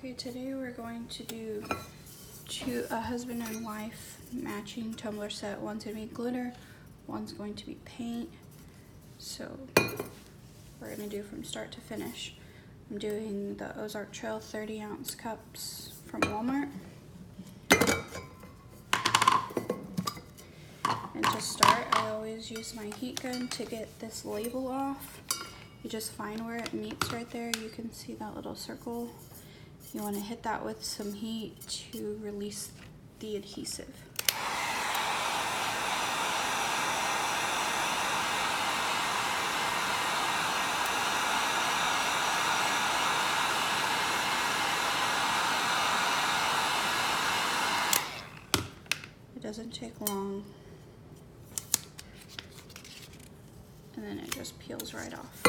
Okay, today we're going to do a husband and wife matching tumbler set. One's going to be glitter, one's going to be paint. So we're going to do from start to finish. I'm doing the Ozark Trail 30-ounce cups from Walmart. And to start, I always use my heat gun to get this label off. You just find where it meets right there. You can see that little circle. You want to hit that with some heat to release the adhesive. It doesn't take long. And then it just peels right off.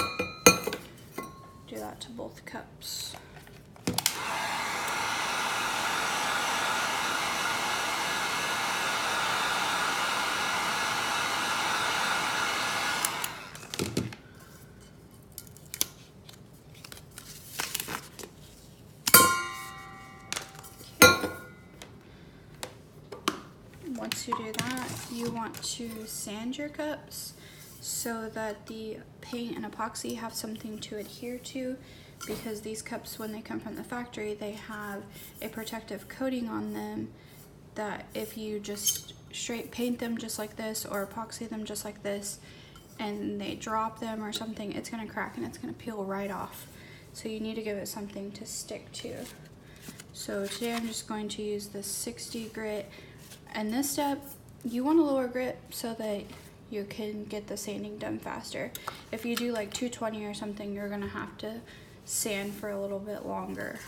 Do that to both cups. Once you do that, you want to sand your cups so that the paint and epoxy have something to adhere to, because these cups, when they come from the factory, they have a protective coating on them that if you just straight paint them just like this or epoxy them just like this and they drop them or something, it's going to crack and it's going to peel right off. So you need to give it something to stick to. So today I'm just going to use this 60 grit. And this step, you want a lower grit so that you can get the sanding done faster. If you do like 220 or something, you're gonna have to sand for a little bit longer.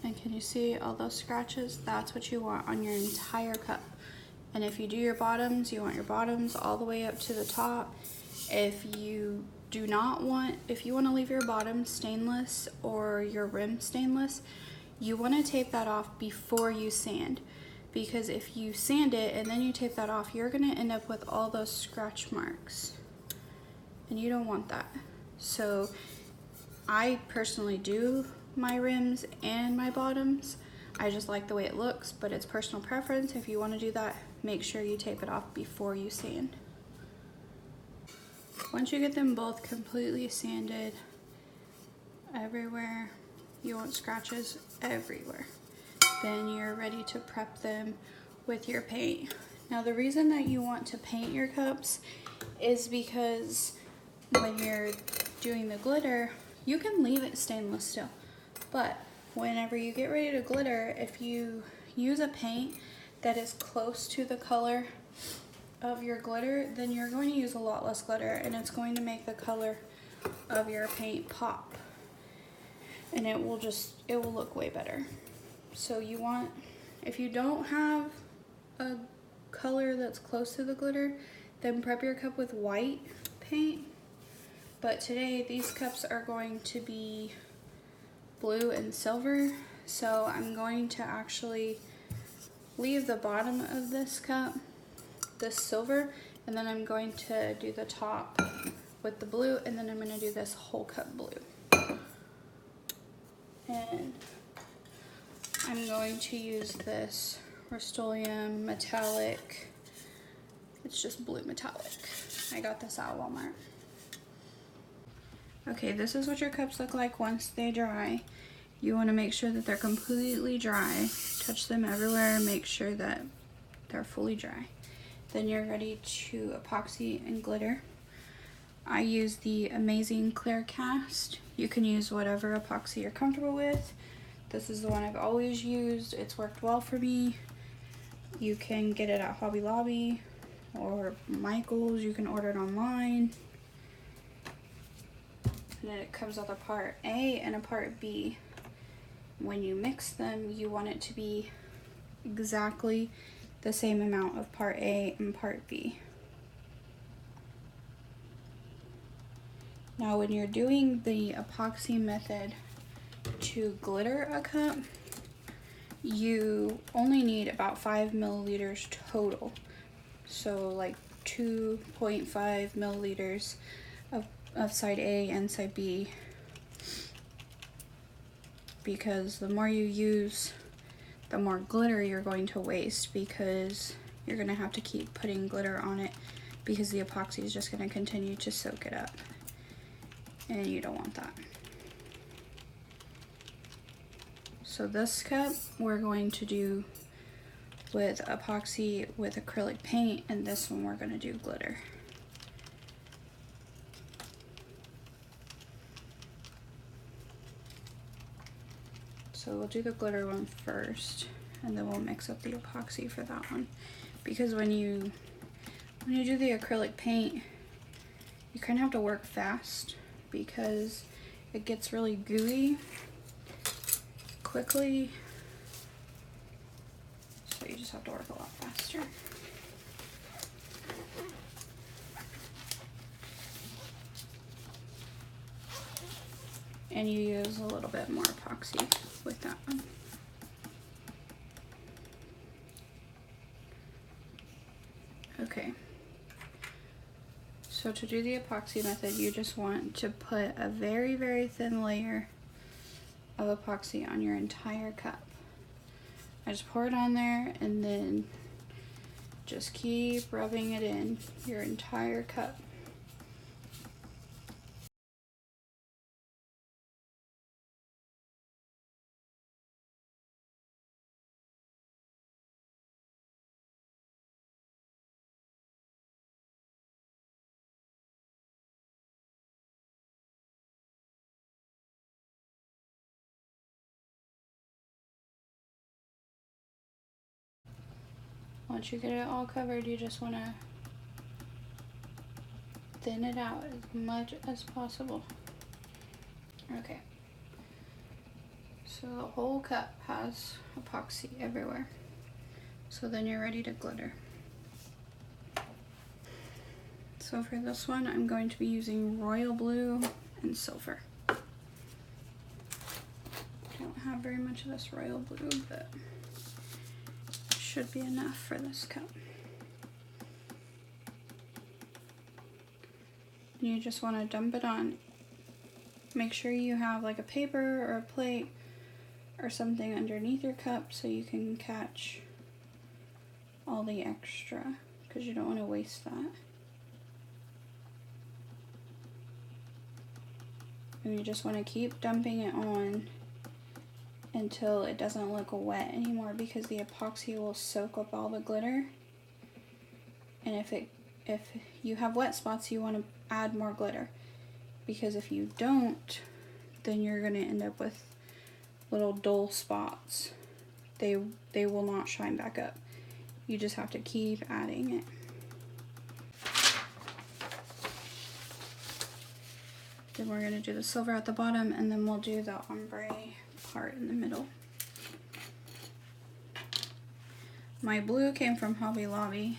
And can you see all those scratches? That's what you want on your entire cup. And if you do your bottoms, you want your bottoms all the way up to the top. If you want to leave your bottom stainless or your rim stainless, you want to tape that off before you sand, because if you sand it and then you tape that off, you're going to end up with all those scratch marks and you don't want that. So I personally do my rims and my bottoms. I just like the way it looks, but it's personal preference. If you want to do that, make sure you tape it off before you sand. Once you get them both completely sanded everywhere, you want scratches everywhere, then you're ready to prep them with your paint. Now the reason that you want to paint your cups is because when you're doing the glitter, you can leave it stainless still, but whenever you get ready to glitter, if you use a paint that is close to the color of your glitter, then you're going to use a lot less glitter and it's going to make the color of your paint pop, and it will look way better. So you want, if you don't have a color that's close to the glitter, then prep your cup with white paint. But today these cups are going to be blue and silver, so I'm going to actually leave the bottom of this cup this silver, and then I'm going to do the top with the blue, and then I'm going to do this whole cup blue. And I'm going to use this Rust-Oleum metallic. It's just blue metallic. I got this at Walmart. Okay, this is what your cups look like once they dry. You want to make sure that they're completely dry. Touch them everywhere, make sure that they're fully dry. Then you're ready to epoxy and glitter. I use the Amazing Clear Cast. You can use whatever epoxy you're comfortable with. This is the one I've always used. It's worked well for me. You can get it at Hobby Lobby or Michael's. You can order it online. And then it comes with a part A and a part B. When you mix them, you want it to be exactly the same amount of part A and part B. Now when you're doing the epoxy method to glitter a cup, you only need about 5 milliliters total. So like 2.5 milliliters of side A and side B, because the more you use, the more glitter you're going to waste, because you're going to have to keep putting glitter on it because the epoxy is just going to continue to soak it up, and you don't want that. So this cup we're going to do with epoxy with acrylic paint, and this one we're going to do glitter. So we'll do the glitter one first, and then we'll mix up the epoxy for that one. Because when you do the acrylic paint, you kind of have to work fast because it gets really gooey quickly. So you just have to work a lot faster. And you use a little bit more epoxy with that one. Okay. So to do the epoxy method, you just want to put a very, very thin layer of epoxy on your entire cup. I just pour it on there and then just keep rubbing it in your entire cup. Once you get it all covered, you just want to thin it out as much as possible. Okay. So the whole cup has epoxy everywhere. So then you're ready to glitter. So for this one, I'm going to be using royal blue and silver. I don't have very much of this royal blue, but it should be enough for this cup. You just want to dump it on. Make sure you have like a paper or a plate or something underneath your cup so you can catch all the extra, because you don't want to waste that. And you just want to keep dumping it on until it doesn't look wet anymore, because the epoxy will soak up all the glitter. And if you have wet spots, you want to add more glitter, because if you don't, then you're going to end up with little dull spots. They will not shine back up. You just have to keep adding it. Then we're going to do the silver at the bottom, and then we'll do the ombre part in the middle. My blue came from Hobby Lobby,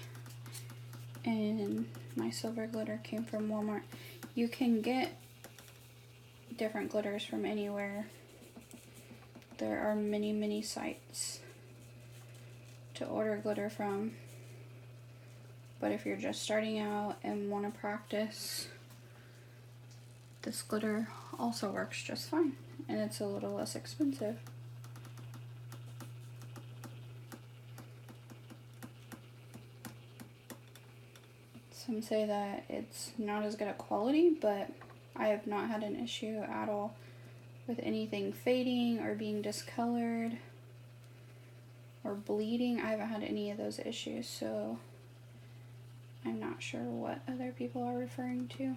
and my silver glitter came from Walmart. You can get different glitters from anywhere. There are many sites to order glitter from. But if you're just starting out and want to practice, this glitter also works just fine, and it's a little less expensive. Some say that it's not as good at quality, but I have not had an issue at all with anything fading or being discolored or bleeding. I haven't had any of those issues, so I'm not sure what other people are referring to.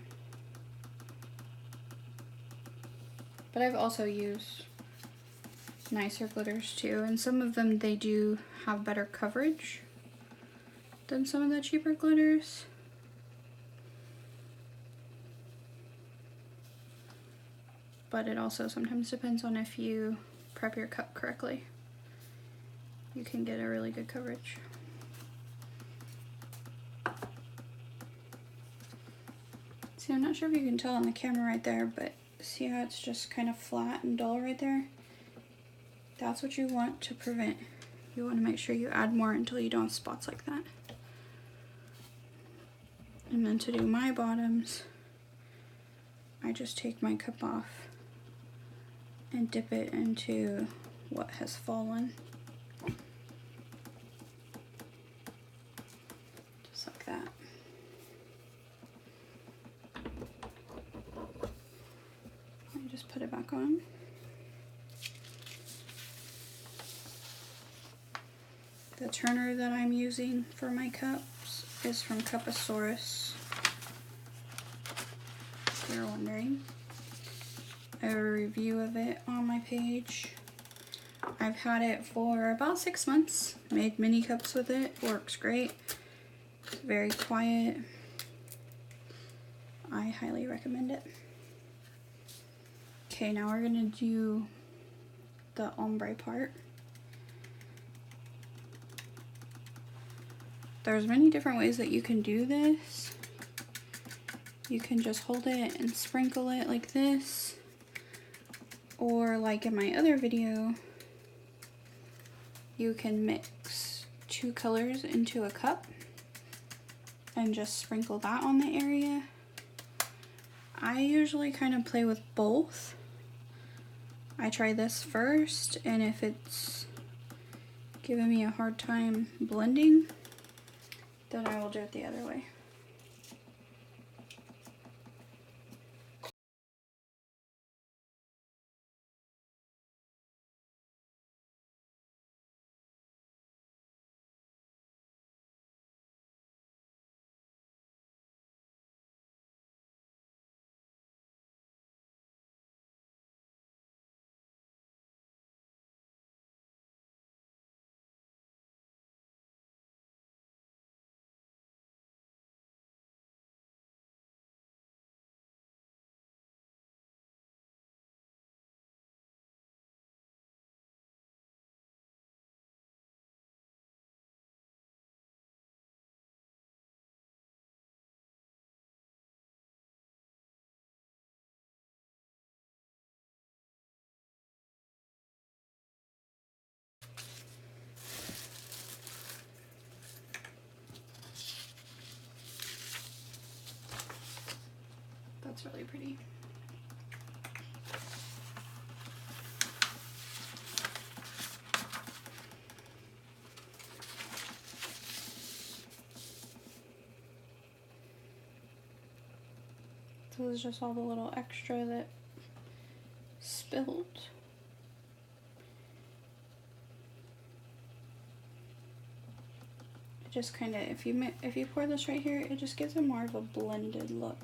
But I've also used nicer glitters too, and some of them, they do have better coverage than some of the cheaper glitters. But it also sometimes depends on if you prep your cup correctly. You can get a really good coverage. See, I'm not sure if you can tell on the camera right there, but see how it's just kind of flat and dull right there? That's what you want to prevent. You want to make sure you add more until you don't have spots like that. And then to do my bottoms, I just take my cup off and dip it into what has fallen. Just like that. I just put it back on. The turner that I'm using for my cups is from Cupasaurus, if you're wondering. I have a review of it on my page. I've had it for about 6 months. Made mini cups with it. Works great. It's very quiet. I highly recommend it. Okay, now we're gonna do the ombre part. There's many different ways that you can do this. You can just hold it and sprinkle it like this. Or like in my other video, you can mix 2 colors into a cup and just sprinkle that on the area. I usually kind of play with both. I try this first, and if it's giving me a hard time blending, then I will do it the other way. That's really pretty. So this is just all the little extra that spilled. It just kind of, if you pour this right here, it just gives it more of a blended look.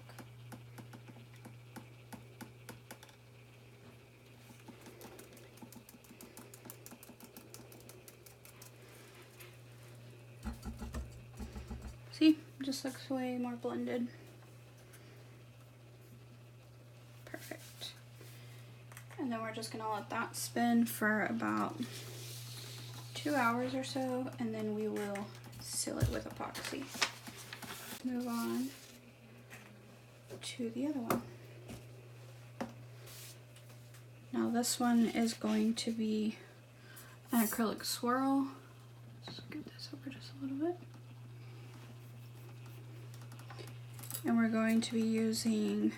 See, it just looks way more blended. Perfect. And then we're just gonna let that spin for about 2 hours or so, and then we will seal it with epoxy. Move on to the other one. Now this one is going to be an acrylic swirl. Let's scoot this over just a little bit. And we're going to be using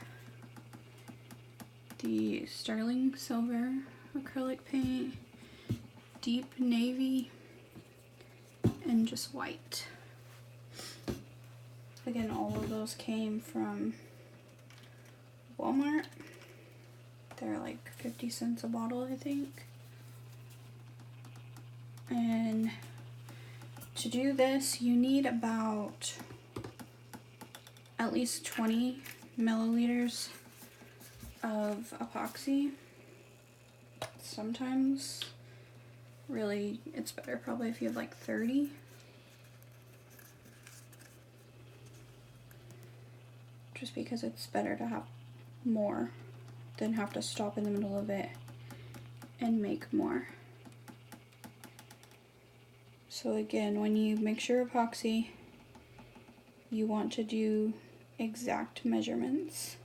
the sterling silver acrylic paint, deep navy, and just white. Again, all of those came from Walmart. They're like 50 cents a bottle, I think. And to do this, you need about at least 20 milliliters of epoxy. Sometimes really it's better probably if you have like 30. Just because it's better to have more than have to stop in the middle of it and make more. So again, when you mix your epoxy, you want to do exact measurements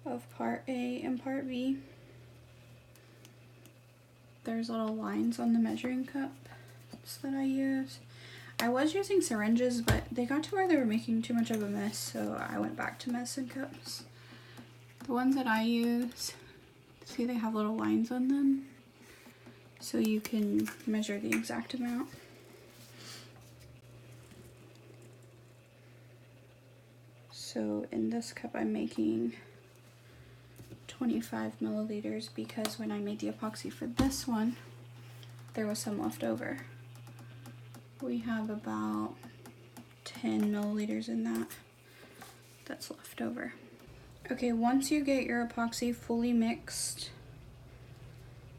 of part A and part B. there's little lines on the measuring cups that I use. I was using syringes, but they got to where they were making too much of a mess, so I went back to medicine cups. The ones that I use, see, they have little lines on them, so you can measure the exact amount. So in this cup I'm making 25 milliliters because when I made the epoxy for this one, there was some left over. We have about 10 milliliters in that's left over. Okay, once you get your epoxy fully mixed,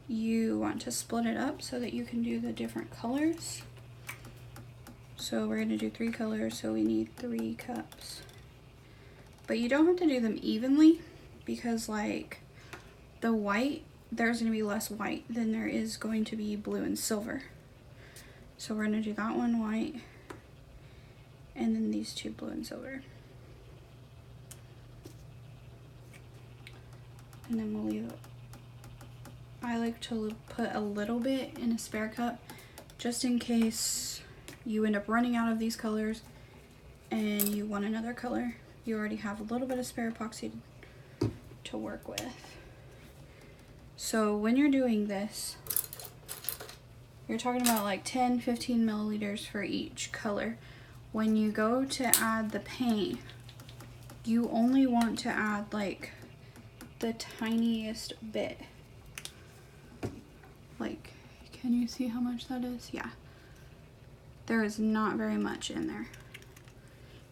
you want to split it up so that you can do the different colors. So we're gonna do 3 colors, so we need 3 cups. But you don't have to do them evenly because like the white, there's gonna be less white than there is going to be blue and silver. So we're gonna do that one white and then these 2 blue and silver. And then we'll leave it. I like to put a little bit in a spare cup just in case you end up running out of these colors and you want another color. You already have a little bit of spare epoxy to work with. So when you're doing this, you're talking about like 10, 15 milliliters for each color. When you go to add the paint, you only want to add like the tiniest bit. Like, can you see how much that is? Yeah. There is not very much in there.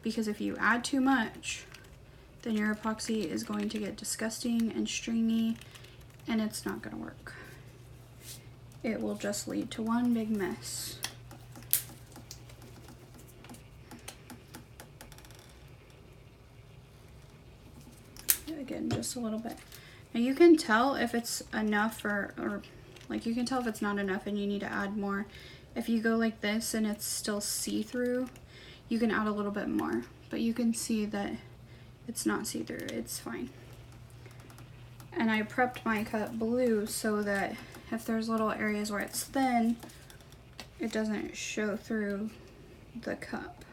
Because if you add too much, then your epoxy is going to get disgusting and stringy and it's not gonna work. It will just lead to one big mess. Again, just a little bit. Now you can tell if it's enough or like you can tell if it's not enough and you need to add more. If you go like this and it's still see-through, you can add a little bit more, but you can see that it's not see-through, it's fine. And I prepped my cup blue so that if there's little areas where it's thin, it doesn't show through the cup.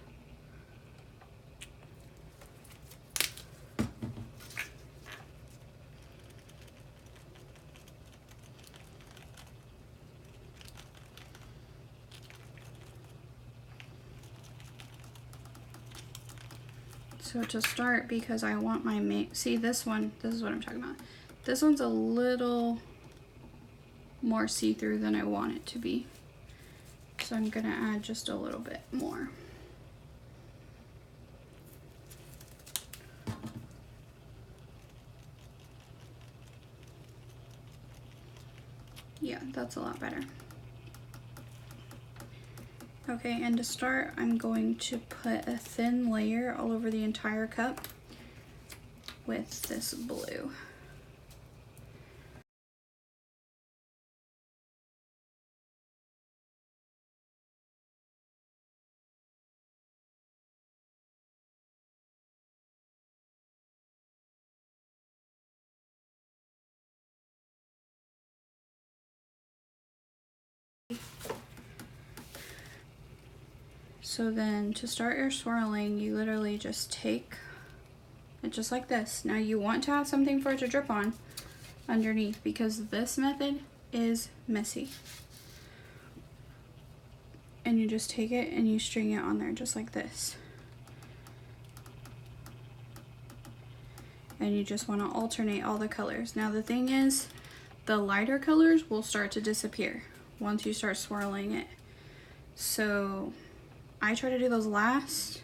So to start, because I want my see this one, this is what I'm talking about. This one's a little more see-through than I want it to be. So I'm gonna add just a little bit more. Yeah, that's a lot better. Okay, and to start, I'm going to put a thin layer all over the entire cup with this blue. So then to start your swirling, you literally just take it just like this. Now you want to have something for it to drip on underneath because this method is messy. And you just take it and you string it on there just like this. And you just want to alternate all the colors. Now the thing is, the lighter colors will start to disappear once you start swirling it. So I try to do those last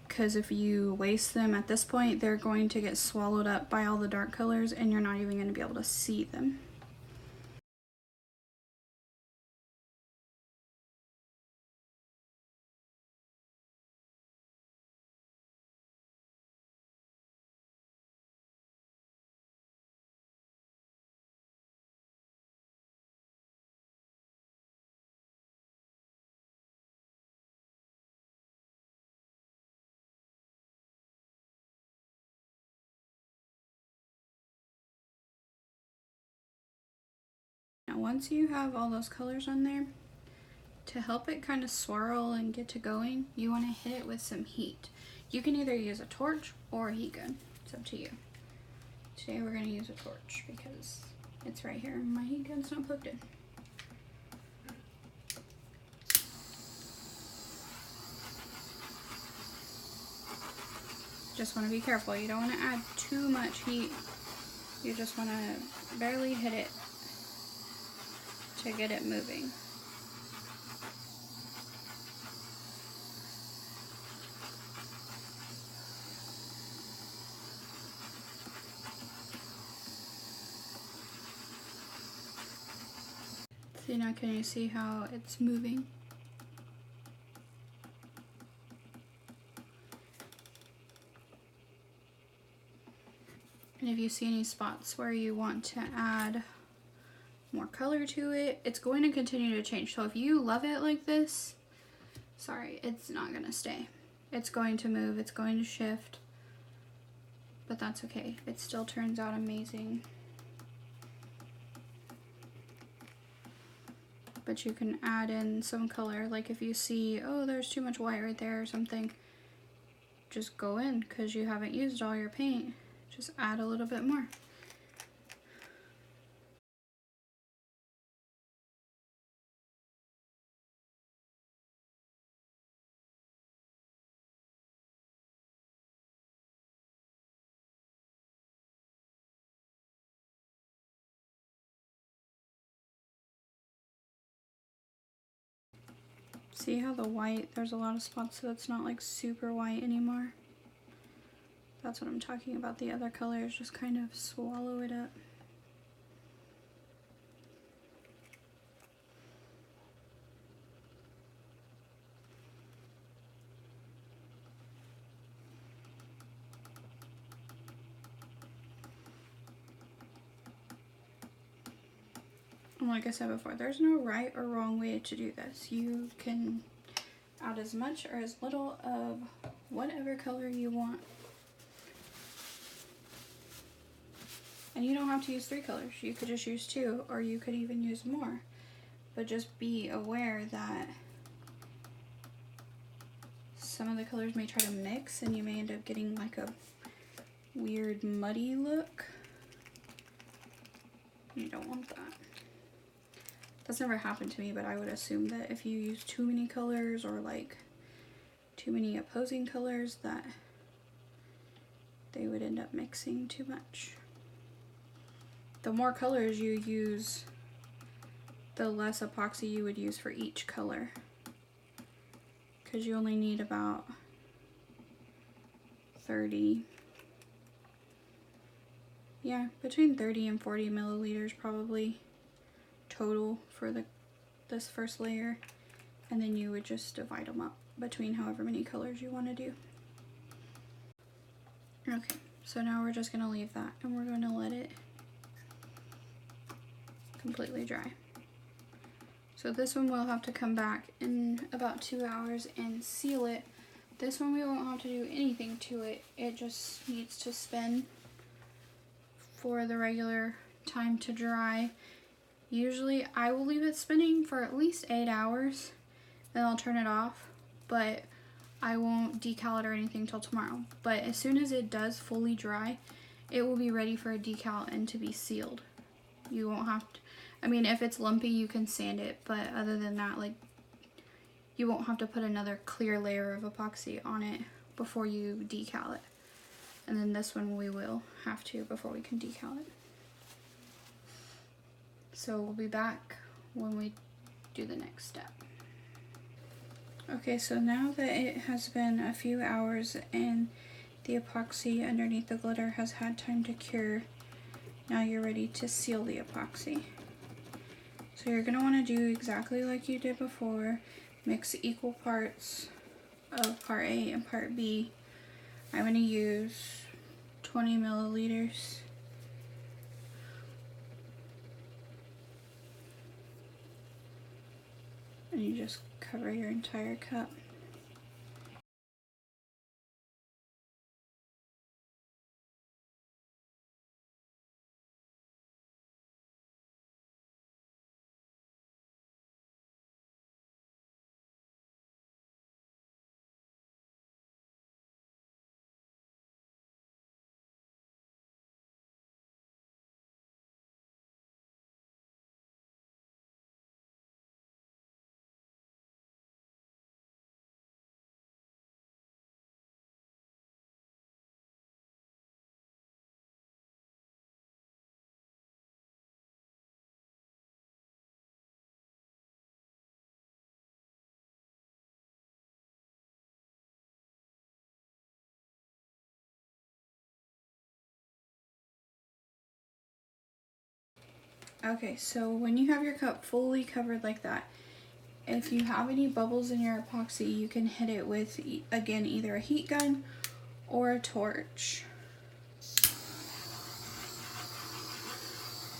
because if you waste them at this point, they're going to get swallowed up by all the dark colors and you're not even going to be able to see them. Now once you have all those colors on there, to help it kind of swirl and get to going, you want to hit it with some heat. You can either use a torch or a heat gun. It's up to you. Today we're going to use a torch because it's right here and my heat gun's not plugged in. Just want to be careful. You don't want to add too much heat. You just want to barely hit it to get it moving. See, now can you see how it's moving? And if you see any spots where you want to add more color to it, it's going to continue to change. So if you love it like this, sorry, it's not gonna stay. It's going to move, it's going to shift, but that's okay. It still turns out amazing. But you can add in some color, like if you see, oh, there's too much white right there or something, just go in, because you haven't used all your paint. Just add a little bit more. See how the white, there's a lot of spots so it's not like super white anymore. That's what I'm talking about. The other colors just kind of swallow it up. And like I said before, there's no right or wrong way to do this. You can add as much or as little of whatever color you want. And you don't have to use 3 colors. You could just use 2, or you could even use more. But just be aware that some of the colors may try to mix and you may end up getting like a weird muddy look. You don't want that. That's never happened to me, but I would assume that if you use too many colors or like too many opposing colors, that they would end up mixing too much. The more colors you use, the less epoxy you would use for each color, because you only need about 30, yeah, between 30 and 40 milliliters probably total for this first layer, and then you would just divide them up between however many colors you want to do. Okay, so now we're just going to leave that and we're going to let it completely dry. So this one we'll have to come back in about 2 hours and seal it. This one we won't have to do anything to it. It just needs to spin for the regular time to dry. Usually I will leave it spinning for at least 8 hours, then I'll turn it off, but I won't decal it or anything till tomorrow. But as soon as it does fully dry, it will be ready for a decal and to be sealed. You won't have to, I mean, if it's lumpy you can sand it, but other than that, like, you won't have to put another clear layer of epoxy on it before you decal it. And then this one we will have to before we can decal it. So we'll be back when we do the next step. Okay, so now that it has been a few hours and the epoxy underneath the glitter has had time to cure, now you're ready to seal the epoxy. So you're going to want to do exactly like you did before. Mix equal parts of part A and part B. I'm going to use 20 milliliters. And you just cover your entire cup. Okay, so when you have your cup fully covered like that, if you have any bubbles in your epoxy, you can hit it with, again, either a heat gun or a torch.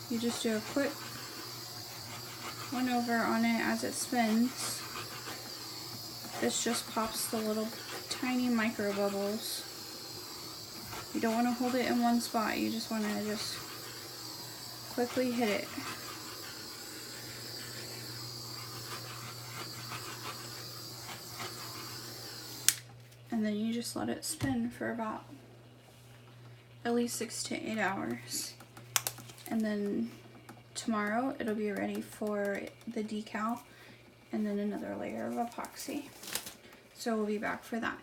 You just do a quick one over on it as it spins. This just pops the little tiny micro bubbles. You don't want to hold it in one spot, you just want to just quickly hit it. And then you just let it spin for about at least 6 to 8 hours. And then tomorrow it'll be ready for the decal and then another layer of epoxy. So we'll be back for that.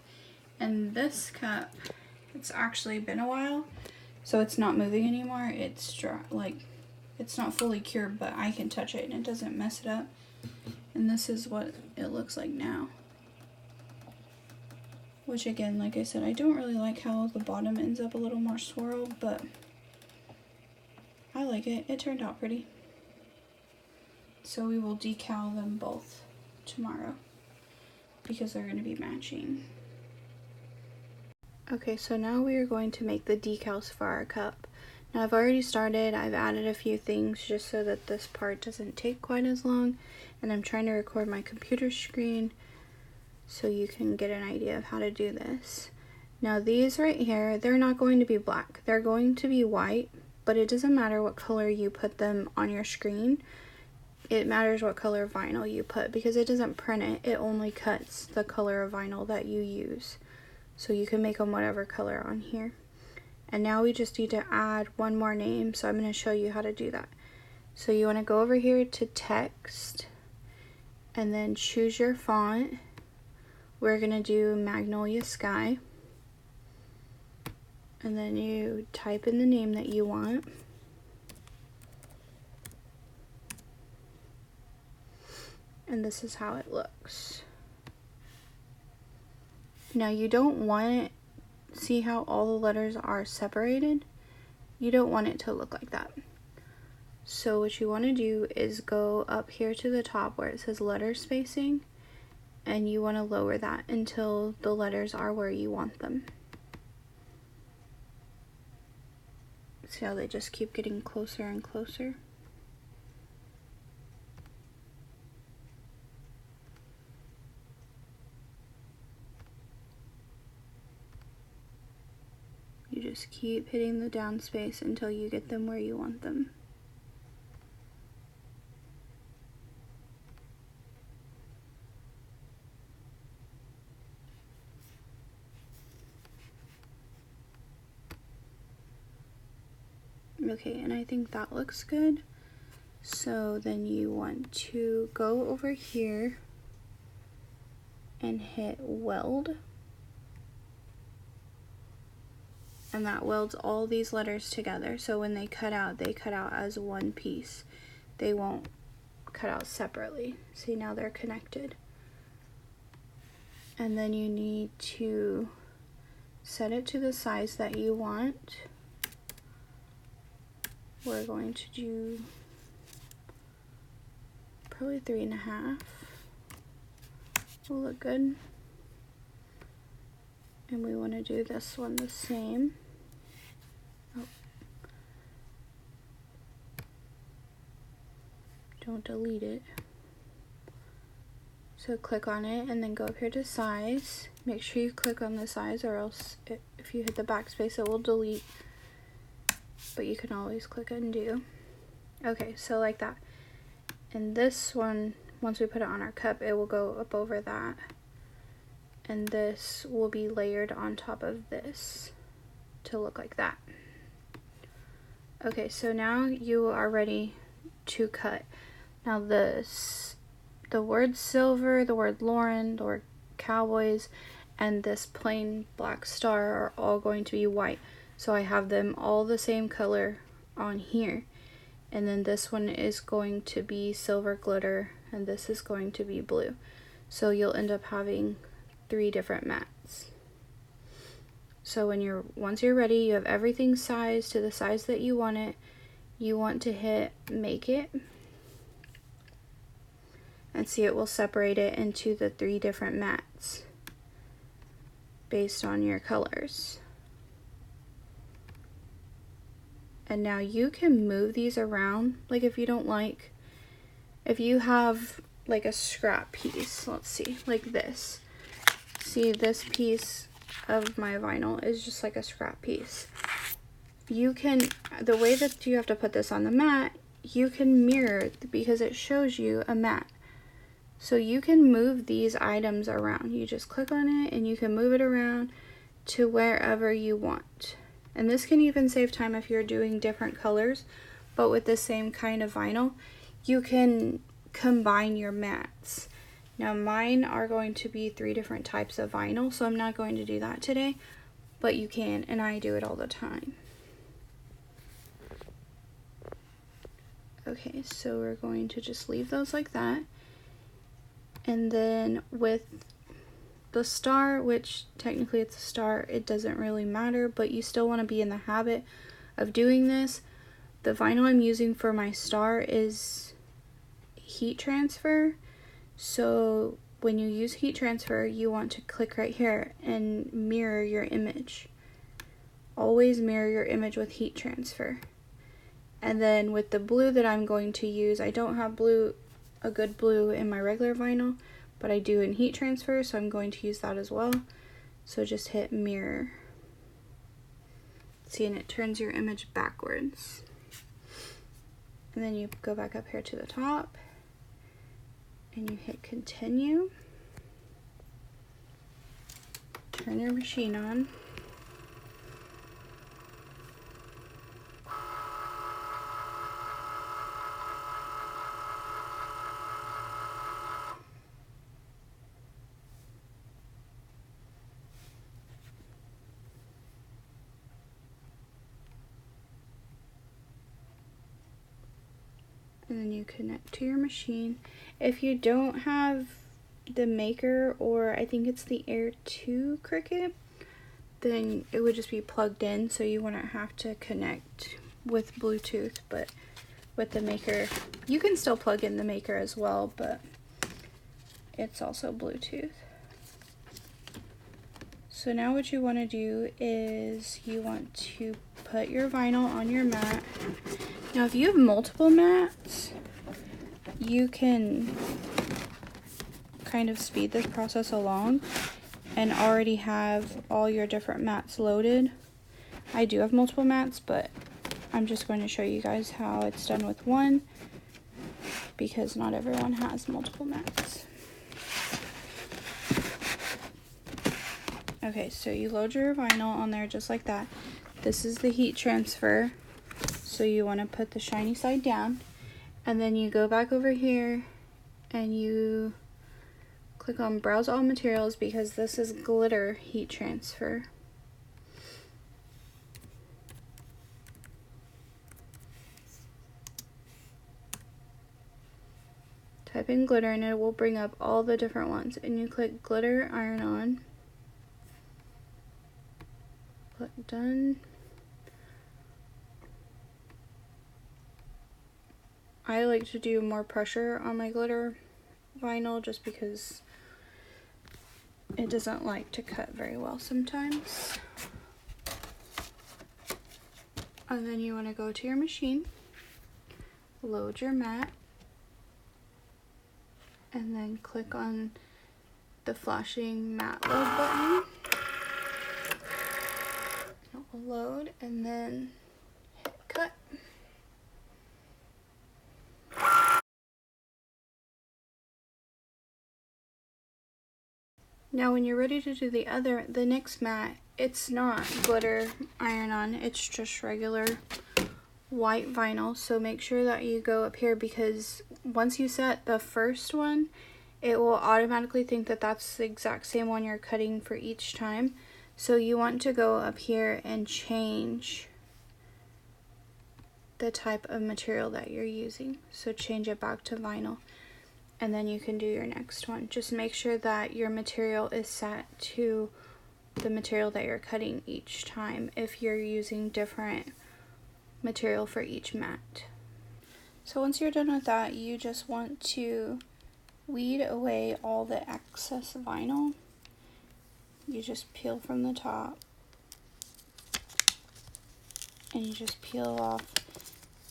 And this cup, it's actually been a while, so it's not moving anymore. It's dry, like it's not fully cured, but I can touch it and it doesn't mess it up. And this is what it looks like now. Which again, like I said, I don't really like how the bottom ends up a little more swirled, but I like it. It turned out pretty. So we will decal them both tomorrow because they're going to be matching. Okay, so now we are going to make the decals for our cup. Now I've already started. I've added a few things just so that this part doesn't take quite as long, and I'm trying to record my computer screen so you can get an idea of how to do this. Now these right here, they're not going to be black. They're going to be white, but it doesn't matter what color you put them on your screen. It matters what color vinyl you put because it doesn't print it. It only cuts the color of vinyl that you use. So you can make them whatever color on here. And now we just need to add one more name, so I'm going to show you how to do that. So you want to go over here to text and then choose your font. We're going to do Magnolia Sky. And then you type in the name that you want. And this is how it looks. Now you don't want it, see how all the letters are separated? You don't want it to look like that. So what you want to do is go up here to the top where it says letter spacing, and you want to lower that until the letters are where you want them. See how they just keep getting closer and closer? You just keep hitting the down space until you get them where you want them. Okay, and I think that looks good. So then you want to go over here and hit weld. And that welds all these letters together. So when they cut out as one piece. They won't cut out separately. See, now they're connected. And then you need to set it to the size that you want. We're going to do probably 3.5. Will look good. And we want to do this one the same. Oh. Don't delete it. So click on it and then go up here to size. Make sure you click on the size, or else if you hit the backspace it will delete. But you can always click undo. Okay, so like that. And this one, once we put it on our cup, it will go up over that. And this will be layered on top of this to look like that. Okay, so now you are ready to cut. Now the word silver, the word Lauren, the word cowboys, and this plain black star are all going to be white. So I have them all the same color on here. And then this one is going to be silver glitter, and this is going to be blue. So you'll end up having 3 different mats. So once you're ready, you have everything sized to the size that you want it. you want to hit make it, and see it will separate it into the 3 different mats based on your colors. And now you can move these around, like if you don't like, if you have like a scrap piece, let's see, like this. See, this piece of my vinyl is just like a scrap piece. You can, the way that you have to put this on the mat, you can mirror, because it shows you a mat. So you can move these items around. You just click on it and you can move it around to wherever you want. And this can even save time if you're doing different colors, but with the same kind of vinyl, you can combine your mats. Now mine are going to be 3 different types of vinyl, so I'm not going to do that today, but you can, and I do it all the time. Okay, so we're going to just leave those like that. And then with the star, which technically it's a star, it doesn't really matter, but you still want to be in the habit of doing this. The vinyl I'm using for my star is heat transfer. So when you use heat transfer, you want to click right here and mirror your image. Always mirror your image with heat transfer. And then with the blue that I'm going to use, I don't have blue, a good blue in my regular vinyl, but I do in heat transfer, so I'm going to use that as well. So just hit mirror. See, and it turns your image backwards. And then you go back up here to the top and you hit continue. Turn your machine on. And then you connect to your machine. If you don't have the Maker, or I think it's the Air 2 Cricut, then it would just be plugged in, so you wouldn't have to connect with Bluetooth. But with the Maker, you can still plug in the Maker as well, but it's also Bluetooth. So now what you want to do is you want to put your vinyl on your mat. Now if you have multiple mats, you can kind of speed this process along and already have all your different mats loaded. I do have multiple mats, but I'm just going to show you guys how it's done with one, because not everyone has multiple mats. Okay, so you load your vinyl on there just like that. This is the heat transfer, so you want to put the shiny side down, and then you go back over here and you click on browse all materials, because this is glitter heat transfer. Type in glitter and it will bring up all the different ones, and you click glitter iron on. Click done. I like to do more pressure on my glitter vinyl just because it doesn't like to cut very well sometimes. And then you want to go to your machine, load your mat, and then click on the flashing mat load button. It will load, and then hit cut. Now when you're ready to do the next mat, it's not glitter iron-on, it's just regular white vinyl. So make sure that you go up here, because once you set the first one, it will automatically think that that's the exact same one you're cutting for each time. So you want to go up here and change the type of material that you're using. So change it back to vinyl, and then you can do your next one. Just make sure that your material is set to the material that you're cutting each time. If you're using different material for each mat. So once you're done with that, you just want to weed away all the excess vinyl. You just peel from the top and you just peel off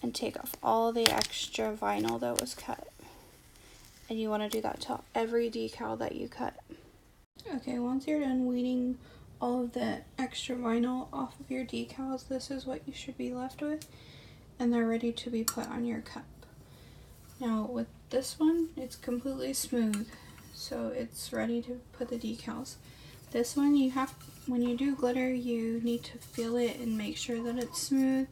and take off all the extra vinyl that was cut. And you want to do that to every decal that you cut. Okay, once you're done weeding all of the extra vinyl off of your decals, this is what you should be left with, and they're ready to be put on your cup. Now with this one, it's completely smooth, so it's ready to put the decals. This one, when you do glitter, you need to feel it and make sure that it's smooth.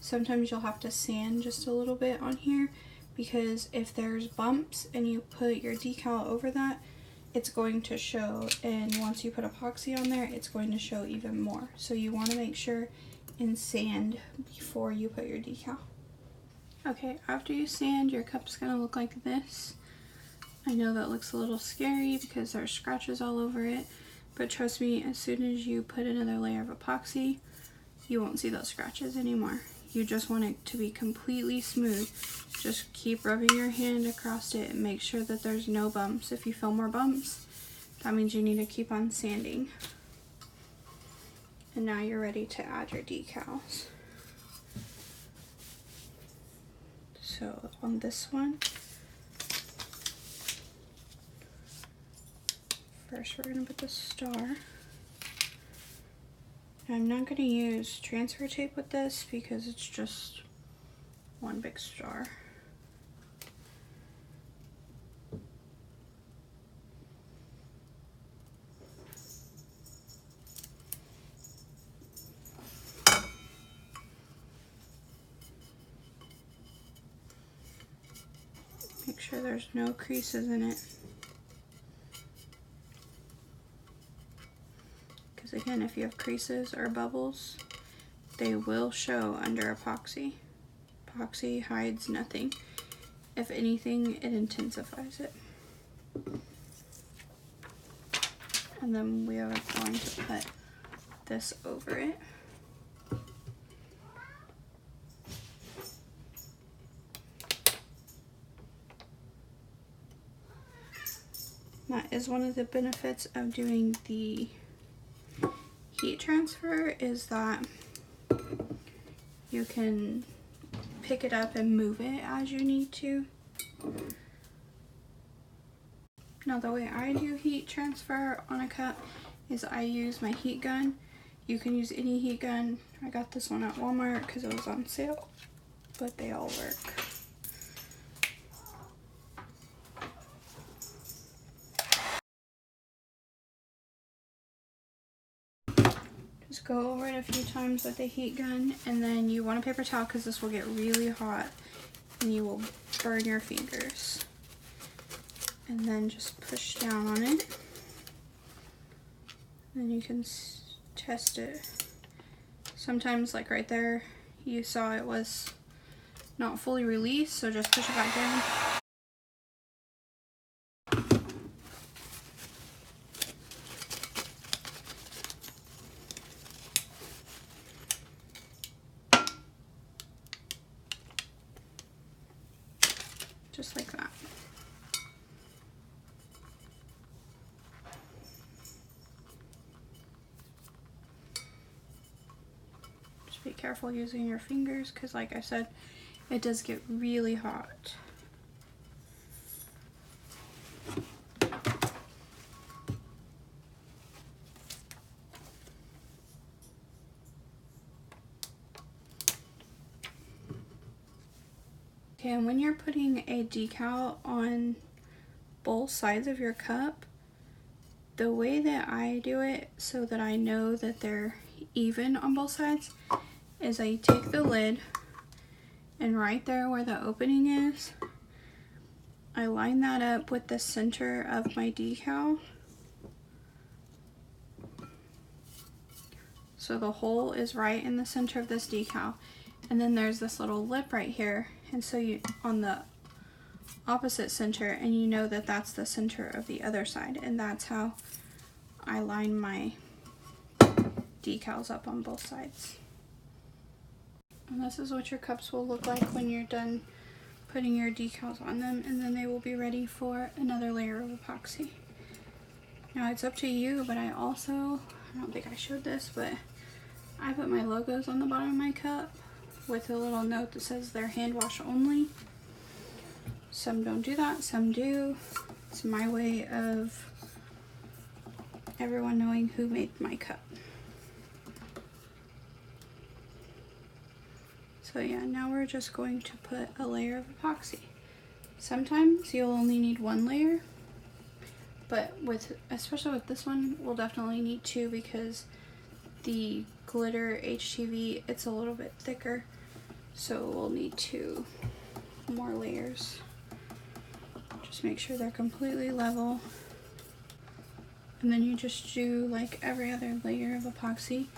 Sometimes you'll have to sand just a little bit on here, because if there's bumps and you put your decal over that, it's going to show, and once you put epoxy on there, it's going to show even more. So you want to make sure and sand before you put your decal. Okay, after you sand, your cup's gonna look like this. I know that looks a little scary because there's scratches all over it, but trust me, as soon as you put another layer of epoxy, you won't see those scratches anymore. You just want it to be completely smooth. Just keep rubbing your hand across it and make sure that there's no bumps. If you feel more bumps, that means you need to keep on sanding. And now you're ready to add your decals. So on this one, first we're going to put the star. I'm not going to use transfer tape with this because it's just one big star. Make sure there's no creases in it. Because again, if you have creases or bubbles, they will show under epoxy. Epoxy hides nothing. If anything, it intensifies it. And then we are going to put this over it. That is one of the benefits of doing the heat transfer, is that you can pick it up and move it as you need to. Now the way I do heat transfer on a cup is I use my heat gun. You can use any heat gun. I got this one at Walmart because it was on sale, but they all work. Just go over it a few times with the heat gun, and then you want a paper towel because this will get really hot and you will burn your fingers. And then just push down on it. Then you can test it. Sometimes, like right there, you saw it was not fully released, so just push it back down. Just like that. Just be careful using your fingers because, like I said, it does get really hot. Okay, and when you're putting a decal on both sides of your cup, the way that I do it so that I know that they're even on both sides is I take the lid, and right there where the opening is, I line that up with the center of my decal. So the hole is right in the center of this decal. And then there's this little lip right here. And so you, on the opposite center, and you know that that's the center of the other side. And that's how I line my decals up on both sides. And this is what your cups will look like when you're done putting your decals on them, and then they will be ready for another layer of epoxy. Now it's up to you, but I don't think I showed this, but I put my logos on the bottom of my cup with a little note that says they're hand wash only. Some don't do that, some do. It's my way of everyone knowing who made my cup. So yeah, now we're just going to put a layer of epoxy. Sometimes you'll only need one layer, but especially with this one, we'll definitely need two because the glitter HTV, it's a little bit thicker, so we'll need 2 more layers. Just make sure they're completely level. And then you just do like every other layer of epoxy.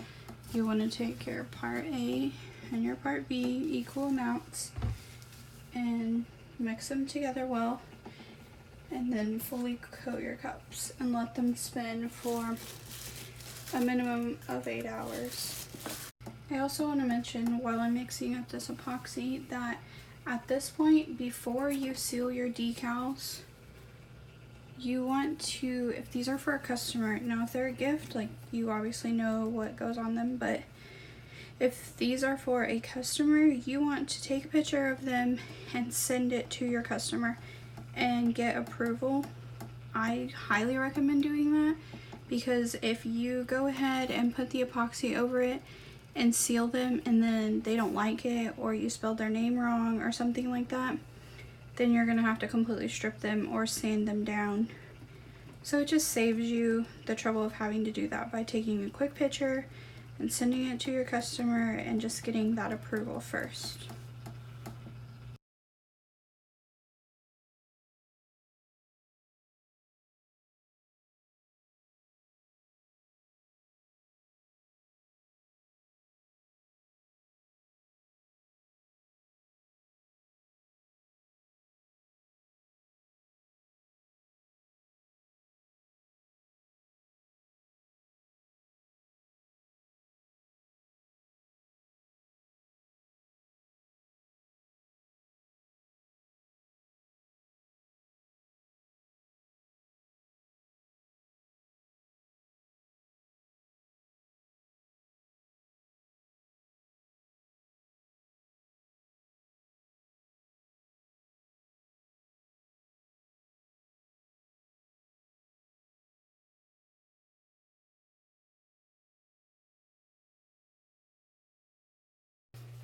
You want to take your part A and your part B equal amounts and mix them together well, and then fully coat your cups and let them spin for a minimum of 8 hours. I also want to mention while I'm mixing up this epoxy that at this point, before you seal your decals, you want to, if these are for a customer, now if they're a gift, like you obviously know what goes on them, but if these are for a customer, you want to take a picture of them and send it to your customer and get approval. I highly recommend doing that because if you go ahead and put the epoxy over it and seal them and then they don't like it, or you spelled their name wrong or something like that, then you're gonna have to completely strip them or sand them down. So it just saves you the trouble of having to do that by taking a quick picture and sending it to your customer and just getting that approval first.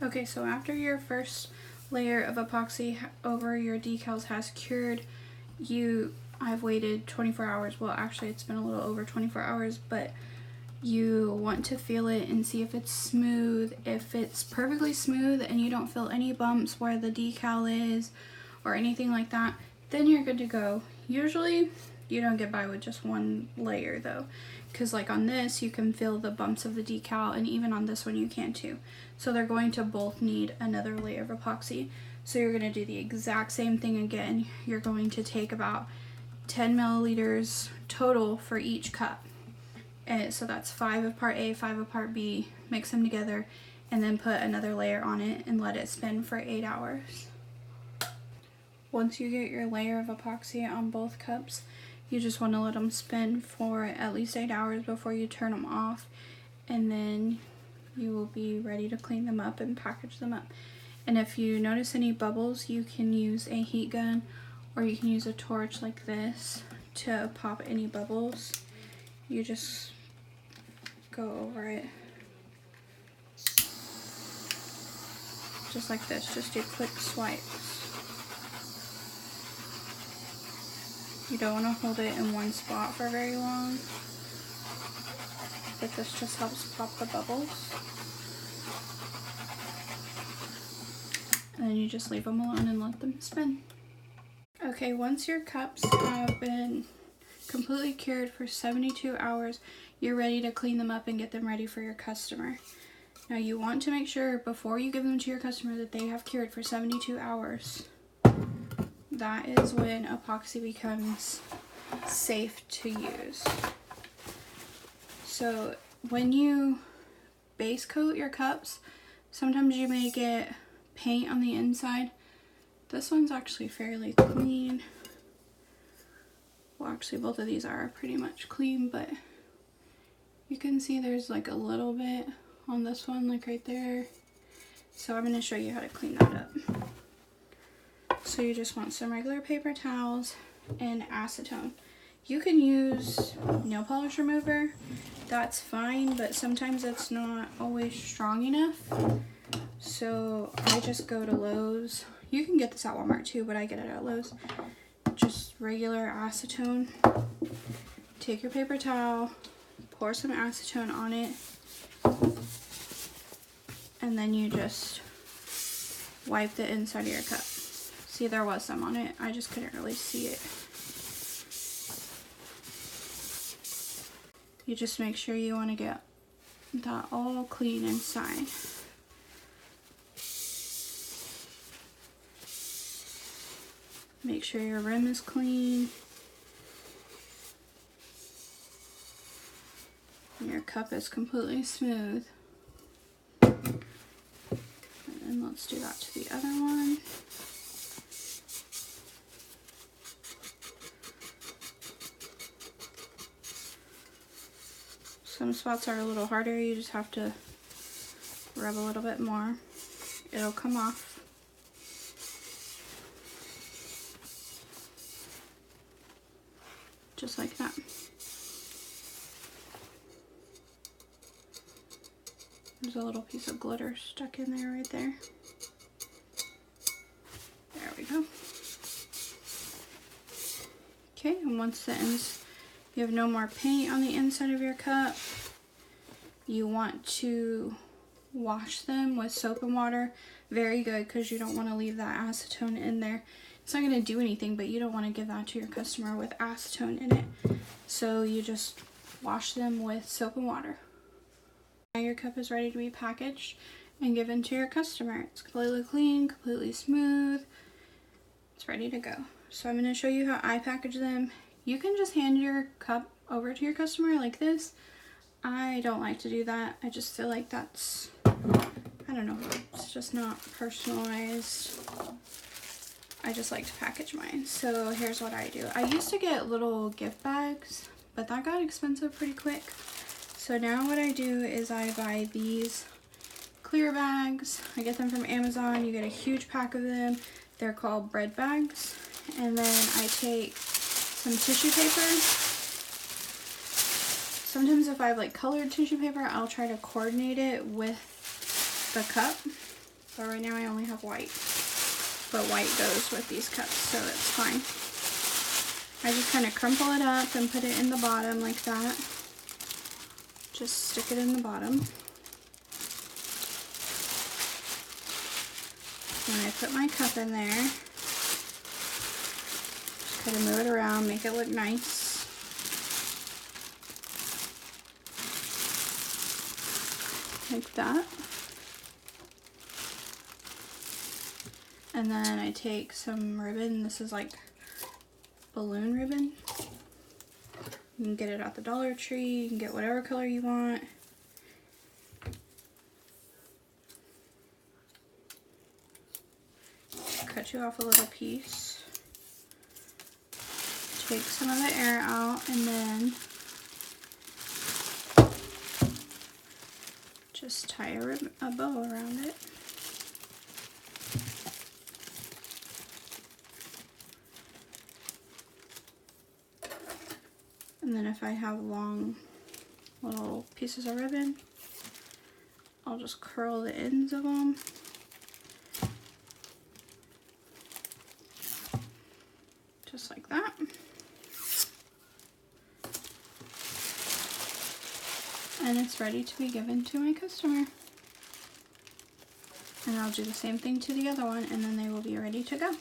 Okay, so after your first layer of epoxy over your decals has cured, I've waited 24 hours. Well, actually it's been a little over 24 hours, but you want to feel it and see if it's smooth. If it's perfectly smooth and you don't feel any bumps where the decal is or anything like that, then you're good to go. Usually you don't get by with just one layer though, because like on this you can feel the bumps of the decal, and even on this one you can too. So they're going to both need another layer of epoxy. So you're going to do the exact same thing again. You're going to take about 10 milliliters total for each cup. And so that's 5 of part A, 5 of part B, mix them together, and then put another layer on it and let it spin for 8 hours. Once you get your layer of epoxy on both cups, you just want to let them spin for at least 8 hours before you turn them off, and then you will be ready to clean them up and package them up. And if you notice any bubbles, you can use a heat gun or you can use a torch like this to pop any bubbles. You just go over it just like this, just do quick swipes. You don't want to hold it in one spot for very long, but this just helps pop the bubbles. And then you just leave them alone and let them spin. Okay, once your cups have been completely cured for 72 hours, you're ready to clean them up and get them ready for your customer. Now you want to make sure before you give them to your customer that they have cured for 72 hours. That is when epoxy becomes safe to use. So when you base coat your cups, Sometimes you may get paint on the inside. This one's actually fairly clean. Well, actually both of these are pretty much clean, but you can see there's like a little bit on this one, like right there. So I'm going to show you how to clean that up. So you just want some regular paper towels and acetone. You can use nail polish remover, that's fine, but sometimes it's not always strong enough. So I just go to Lowe's. You can get this at Walmart too, but I get it at Lowe's. Just regular acetone. Take your paper towel, pour some acetone on it, and then you just wipe the inside of your cup. See, there was some on it. I just couldn't really see it. You just make sure you want to get that all clean inside. Make sure your rim is clean. And your cup is completely smooth. And then let's do that to the other one. Some spots are a little harder, you just have to rub a little bit more. It'll come off. Just like that. There's a little piece of glitter stuck in there right there. There we go. Okay, and once the ends, you have no more paint on the inside of your cup, you want to wash them with soap and water. Very good, because you don't want to leave that acetone in there. It's not going to do anything, but you don't want to give that to your customer with acetone in it. So you just wash them with soap and water. Now your cup is ready to be packaged and given to your customer. It's completely clean, completely smooth. It's ready to go. So I'm going to show you how I package them. You can just hand your cup over to your customer like this. I don't like to do that. I just feel like that's, I don't know, it's just not personalized. I just like to package mine. So here's what I do. I used to get little gift bags, but that got expensive pretty quick. So now what I do is I buy these clear bags. I get them from Amazon. You get a huge pack of them. They're called bread bags. And then I take some tissue paper. Sometimes if I have like colored tissue paper, I'll try to coordinate it with the cup. But right now I only have white. But white goes with these cups, so it's fine. I just kind of crumple it up and put it in the bottom like that. Just stick it in the bottom. And I put my cup in there. Just kind of move it around, make it look nice. Like that. And then I take some ribbon. This is like balloon ribbon. You can get it at the Dollar Tree. You can get whatever color you want. Cut you off a little piece. Take some of the air out and then just tie a bow around it. And then if I have long little pieces of ribbon, I'll just curl the ends of them. Just like that. And it's ready to be given to my customer. And I'll do the same thing to the other one, and then they will be ready to go.